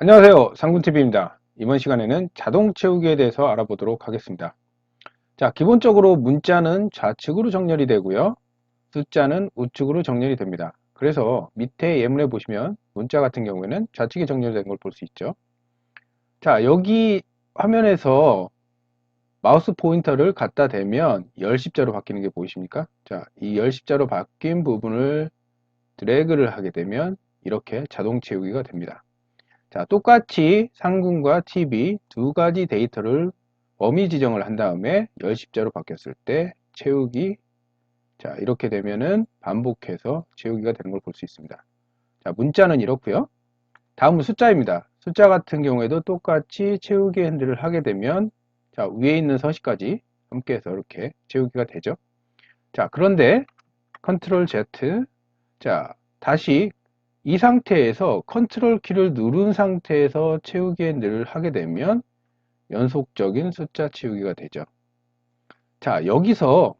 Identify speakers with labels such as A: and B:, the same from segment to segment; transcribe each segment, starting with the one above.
A: 안녕하세요. 상군TV입니다. 이번 시간에는 자동 채우기에 대해서 알아보도록 하겠습니다. 자, 기본적으로 문자는 좌측으로 정렬이 되고요. 숫자는 우측으로 정렬이 됩니다. 그래서 밑에 예문에 보시면 문자 같은 경우에는 좌측에 정렬된 걸 볼 수 있죠. 자, 여기 화면에서 마우스 포인터를 갖다 대면 열십자로 바뀌는 게 보이십니까? 자, 이 열십자로 바뀐 부분을 드래그를 하게 되면 이렇게 자동 채우기가 됩니다. 자, 똑같이 상군과 TV 두 가지 데이터를 범위 지정을 한 다음에 열십자로 바뀌었을 때 채우기, 자, 이렇게 되면은 반복해서 채우기가 되는 걸 볼 수 있습니다. 자, 문자는 이렇고요. 다음은 숫자입니다. 숫자 같은 경우에도 똑같이 채우기 핸들을 하게 되면 자, 위에 있는 서식까지 함께해서 이렇게 채우기가 되죠. 자, 그런데 컨트롤 Z, 자, 다시 이 상태에서 컨트롤 키를 누른 상태에서 채우기 핸들을 하게 되면 연속적인 숫자 채우기가 되죠. 자, 여기서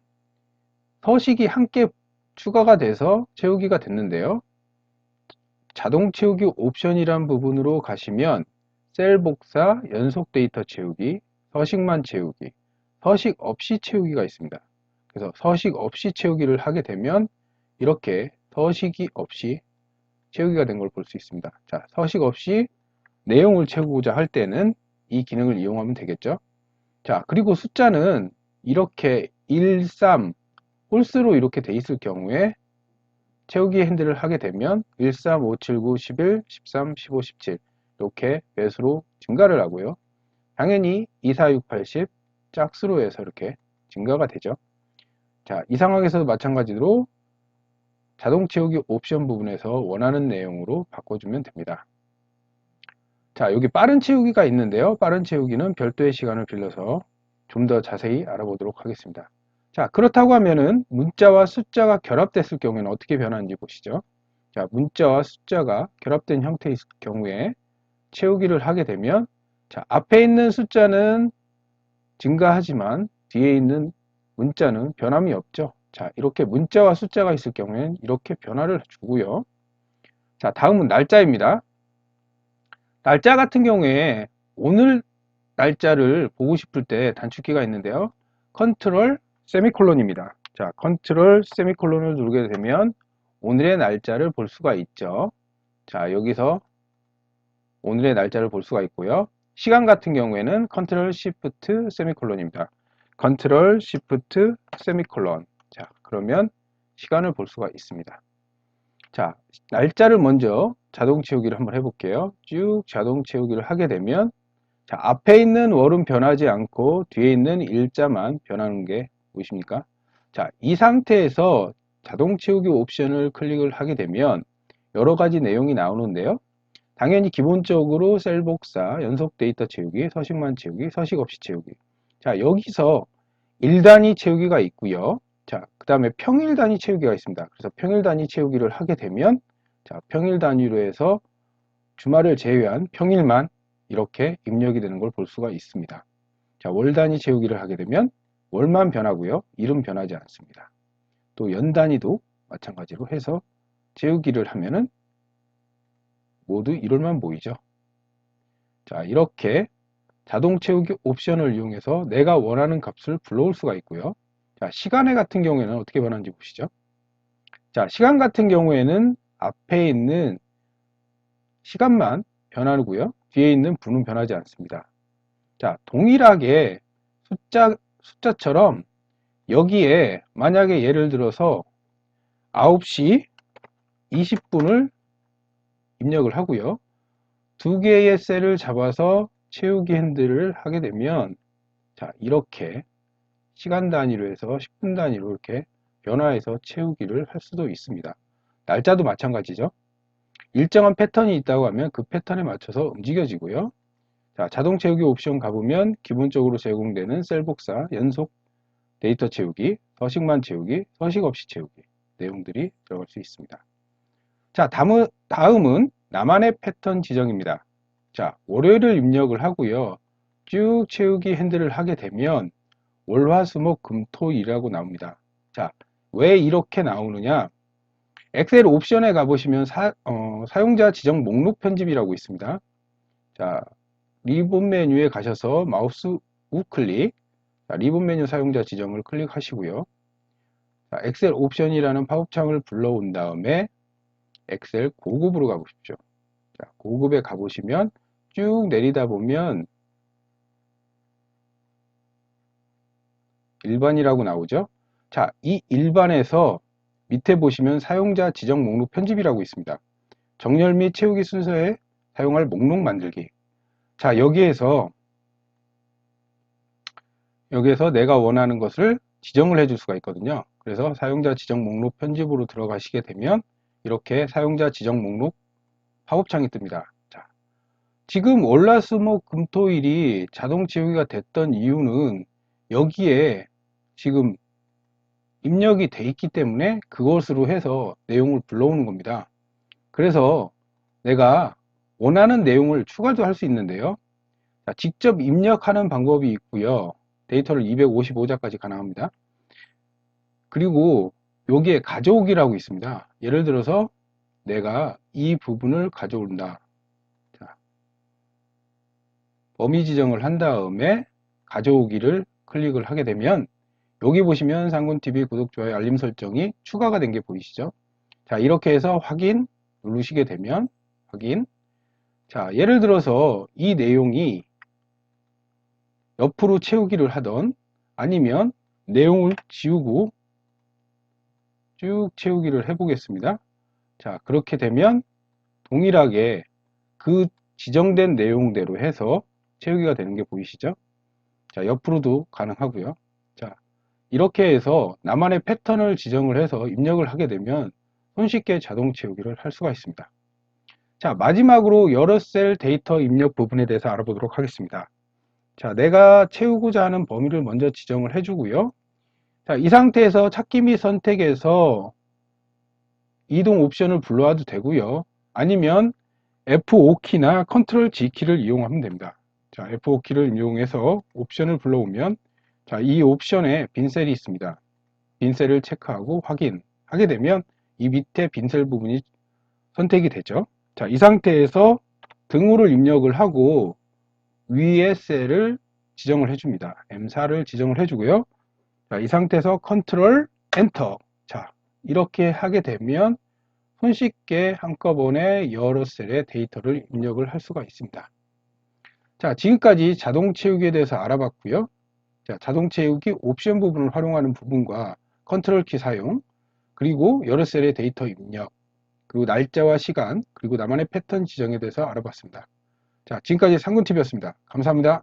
A: 서식이 함께 추가가 돼서 채우기가 됐는데요. 자동 채우기 옵션이란 부분으로 가시면 셀 복사, 연속 데이터 채우기, 서식만 채우기, 서식 없이 채우기가 있습니다. 그래서 서식 없이 채우기를 하게 되면 이렇게 서식이 없이 채우기가 된 걸 볼 수 있습니다. 자, 서식 없이 내용을 채우고자 할 때는 이 기능을 이용하면 되겠죠. 자, 그리고 숫자는 이렇게 1, 3, 홀수로 이렇게 돼 있을 경우에 채우기 핸들을 하게 되면 1, 3, 5, 7, 9, 11, 13, 15, 17 이렇게 배수로 증가를 하고요. 당연히 2, 4, 6, 8, 10 짝수로 해서 이렇게 증가가 되죠. 자, 이 상황에서도 마찬가지로 자동 채우기 옵션 부분에서 원하는 내용으로 바꿔주면 됩니다. 자, 여기 빠른 채우기가 있는데요. 빠른 채우기는 별도의 시간을 빌려서 좀 더 자세히 알아보도록 하겠습니다. 자, 그렇다고 하면은 문자와 숫자가 결합됐을 경우에는 어떻게 변하는지 보시죠. 자, 문자와 숫자가 결합된 형태의 경우에 채우기를 하게 되면 자, 앞에 있는 숫자는 증가하지만 뒤에 있는 문자는 변함이 없죠. 자, 이렇게 문자와 숫자가 있을 경우에는 이렇게 변화를 주고요. 자, 다음은 날짜입니다. 날짜 같은 경우에 오늘 날짜를 보고 싶을 때 단축키가 있는데요. 컨트롤 세미콜론입니다. 자, 컨트롤 세미콜론을 누르게 되면 오늘의 날짜를 볼 수가 있죠. 자, 여기서 오늘의 날짜를 볼 수가 있고요. 시간 같은 경우에는 컨트롤 시프트 세미콜론입니다. 컨트롤 시프트 세미콜론. 자, 그러면 시간을 볼 수가 있습니다. 자, 날짜를 먼저 자동 채우기를 한번 해볼게요. 쭉 자동 채우기를 하게 되면 자, 앞에 있는 월은 변하지 않고 뒤에 있는 일자만 변하는 게 보이십니까? 자, 이 상태에서 자동 채우기 옵션을 클릭을 하게 되면 여러 가지 내용이 나오는데요. 당연히 기본적으로 셀 복사, 연속 데이터 채우기, 서식만 채우기, 서식 없이 채우기. 자, 여기서 일 단위 채우기가 있고요. 자, 그 다음에 평일 단위 채우기가 있습니다. 그래서 평일 단위 채우기를 하게 되면 자, 평일 단위로 해서 주말을 제외한 평일만 이렇게 입력이 되는 걸 볼 수가 있습니다. 자, 월 단위 채우기를 하게 되면 월만 변하고요. 일은 변하지 않습니다. 또 연 단위도 마찬가지로 해서 채우기를 하면은 모두 1월만 보이죠. 자, 이렇게 자동 채우기 옵션을 이용해서 내가 원하는 값을 불러올 수가 있고요. 자, 시간에 같은 경우에는 어떻게 변하는지 보시죠. 자, 시간 같은 경우에는 앞에 있는 시간만 변하고요. 뒤에 있는 분은 변하지 않습니다. 자, 동일하게 숫자처럼 여기에 만약에 예를 들어서 9시 20분을 입력을 하고요. 두 개의 셀을 잡아서 채우기 핸들을 하게 되면 자, 이렇게 시간 단위로 해서 10분 단위로 이렇게 변화해서 채우기를 할 수도 있습니다. 날짜도 마찬가지죠. 일정한 패턴이 있다고 하면 그 패턴에 맞춰서 움직여지고요. 자, 자동 채우기 옵션 가보면 기본적으로 제공되는 셀 복사, 연속 데이터 채우기, 서식만 채우기, 서식 없이 채우기 내용들이 들어갈 수 있습니다. 자, 다음은 나만의 패턴 지정입니다. 자, 월요일을 입력을 하고요. 쭉 채우기 핸들을 하게 되면 월화수목금토일이라고 나옵니다. 자, 왜 이렇게 나오느냐? 엑셀 옵션에 가보시면 사용자 지정 목록 편집이라고 있습니다. 자, 리본 메뉴에 가셔서 마우스 우클릭, 자, 리본 메뉴 사용자 지정을 클릭하시고요. 자, 엑셀 옵션이라는 팝업창을 불러온 다음에 엑셀 고급으로 가보십시오. 자, 고급에 가보시면 쭉 내리다 보면 일반이라고 나오죠. 자, 이 일반에서 밑에 보시면 사용자 지정 목록 편집이라고 있습니다. 정렬 및 채우기 순서에 사용할 목록 만들기. 자, 여기에서 내가 원하는 것을 지정을 해줄 수가 있거든요. 그래서 사용자 지정 목록 편집으로 들어가시게 되면 이렇게 사용자 지정 목록 팝업창이 뜹니다. 자, 지금 월화수목금토일이 자동 채우기가 됐던 이유는 여기에 지금 입력이 돼 있기 때문에 그것으로 해서 내용을 불러오는 겁니다. 그래서 내가 원하는 내용을 추가도 할 수 있는데요. 자, 직접 입력하는 방법이 있고요. 데이터를 255자까지 가능합니다. 그리고 여기에 가져오기라고 있습니다. 예를 들어서 내가 이 부분을 가져온다. 자, 범위 지정을 한 다음에 가져오기를 클릭을 하게 되면 여기 보시면 상군TV 구독, 좋아요, 알림 설정이 추가가 된 게 보이시죠? 자, 이렇게 해서 확인 누르시게 되면 확인. 자, 예를 들어서 이 내용이 옆으로 채우기를 하던 아니면 내용을 지우고 쭉 채우기를 해 보겠습니다. 자, 그렇게 되면 동일하게 그 지정된 내용대로 해서 채우기가 되는 게 보이시죠? 자, 옆으로도 가능하고요. 자, 이렇게 해서 나만의 패턴을 지정을 해서 입력을 하게 되면 손쉽게 자동 채우기를 할 수가 있습니다. 자, 마지막으로 여러 셀 데이터 입력 부분에 대해서 알아보도록 하겠습니다. 자, 내가 채우고자 하는 범위를 먼저 지정을 해주고요. 자, 이 상태에서 찾기 및 선택에서 이동 옵션을 불러와도 되고요. 아니면 F5키나 컨트롤 G키를 이용하면 됩니다. 자, F5키를 이용해서 옵션을 불러오면 자, 이 옵션에 빈 셀이 있습니다. 빈 셀을 체크하고 확인하게 되면 이 밑에 빈 셀 부분이 선택이 되죠. 자, 이 상태에서 등호를 입력을 하고 위에 셀을 지정을 해줍니다. M4를 지정을 해주고요. 자, 이 상태에서 컨트롤 엔터. 자, 이렇게 하게 되면 손쉽게 한꺼번에 여러 셀의 데이터를 입력을 할 수가 있습니다. 자, 지금까지 자동 채우기에 대해서 알아봤고요. 자, 자동 채우기 옵션 부분을 활용하는 부분과 컨트롤 키 사용, 그리고 여러 셀의 데이터 입력, 그리고 날짜와 시간, 그리고 나만의 패턴 지정에 대해서 알아봤습니다. 자, 지금까지 상군TV였습니다. 감사합니다.